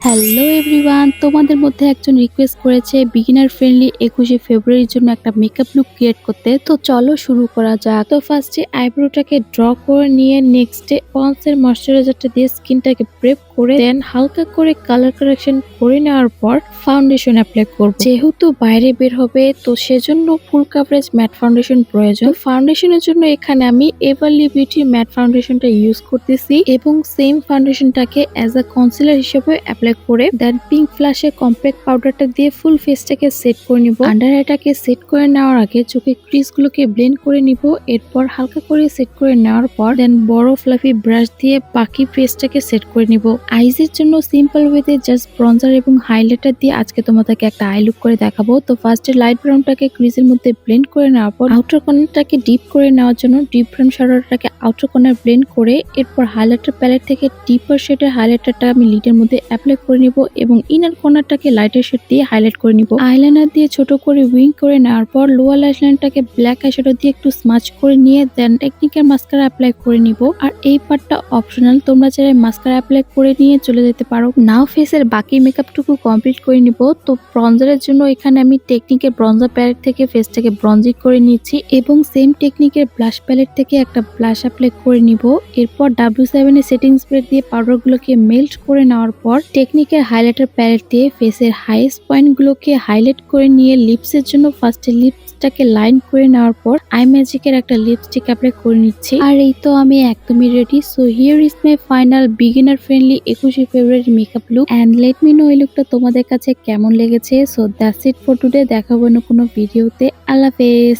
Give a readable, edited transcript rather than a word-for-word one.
Hello everyone, তোমাদের মধ্যে একজন রিকোয়েস্ট করেছে বিগিনার ফ্রেন্ডলি 21শে ফেব্রুয়ারির জন্য একটা মেকআপ লুক ক্রিয়েট করতে। তো চলো শুরু করা যাক। তো ফার্স্টে আইব্রোটাকে ড্র করে নিয়ে নেক্সটে পন্সের ময়শ্চারাইজারটা দিয়ে স্কিনটাকে প্রেপ করে দেন হালকা করে কালার কারেকশন করে নেওয়ার পর ফাউন্ডেশন অ্যাপ্লাই করব। যেহেতু বাইরে বের হবে তো সেজন্য ফুল কাভারেজ ম্যাট ফাউন্ডেশন প্রয়োজন। ফাউন্ডেশনের জন্য এখানে আমি এভারলি বিউটি ম্যাট ফাউন্ডেশনটা ইউজ করতেছি এবং সেম ফাউন্ডেশনটাকে অ্যাজ আ কনসিলার হিসেবে অ্যাপ্লাই করে দেন পিঙ্ক ফ্ল্যাশে কম্প্যাক্ট পাউডারটা দিয়ে ফুল ফেসটাকে সেট করে নিব। আন্ডার আইটাকে সেট করে নেওয়ার আগে চোখে ক্রিজ গুলোকে ব্লেন্ড করে নিব। এরপর হালকা করে সেট করে নেওয়ার পর দেন বড় ফ্লাফি ব্রাশ দিয়ে বাকি ফেসটাকে সেট করে নিব। আইজের জন্য সিম্পল ওয়েতে জাস্ট ব্রঞ্জার এবং হাইলাইটার দিয়ে আজকে তোমাদেরকে একটা আই লুক করে দেখাবো। তো ফার্স্টে লাইট ব্রাউনটাকে ক্রিজের মধ্যে ব্লেন্ড করে নেওয়ার পর আউটার কর্নারটাকে ডিপ করে নেওয়ার জন্য ডিপ ব্রাউন শ্যাডোটাকে আউটার কর্নার ব্লেন্ড করে এরপর হাইলাইটার প্যালেট থেকে ডিপার শেডের হাইলাইটারটা আমি লিডের মধ্যে অ্যাপ্লাই করে নিব এবং ইনার কর্নারটাকে লাইটার শেড দিয়ে হাইলাইট করে নিব। আইলাইনার দিয়ে ছোট করে উইং করে নেওয়ার পর লোয়ার লাইনটাকে ব্ল্যাক আইশ্যাডো দিয়ে একটু স্মাচ করে নিয়ে দেন টেকনিকের মাস্কারা অ্যাপ্লাই করে নিব। আর এই পার্টটা অপশনাল, তোমরা চাইলে মাস্কারা অ্যাপ্লাই করে নিয়ে চলে যেতে পারো। নাও ফেসের বাকি মেকআপটুকু কমপ্লিট করে নিব। তো ব্রঞ্জারের জন্য এখানে আমি টেকনিকের ব্রঞ্জার প্যালেট থেকে ফেসটাকে ব্রঞ্জিং করে নিচ্ছি এবং সেম টেকনিকের ব্লাশ প্যালেট থেকে একটা ব্লাশ অ্যাপ্লাই করে নিব। এরপর W7 এর সেটিং স্প্রে দিয়ে পাউডারগুলোকে মেল্ট করে নেওয়ার পর টেকনিকের হাইলাইটার প্যালেট দিয়ে ফেসের হাইয়েস্ট পয়েন্টগুলোকে হাইলাইট করে নিয়ে লিপসের জন্য ফার্স্টে লিপসটাকে লাইন করে নেওয়ার পর আই ম্যাজিকের একটা লিপস্টিক অ্যাপ্লাই করে নিচ্ছি। আর এই তো আমি একদমই ready. So here is my final beginner friendly 21শে ফেব্রুয়ারি makeup look and let me know এই লুকটা তোমাদের কাছে কেমন লেগেছে। So that's it for today. দেখাবো না কোনো ভিডিওতে। আল্লাহ হাফেজ।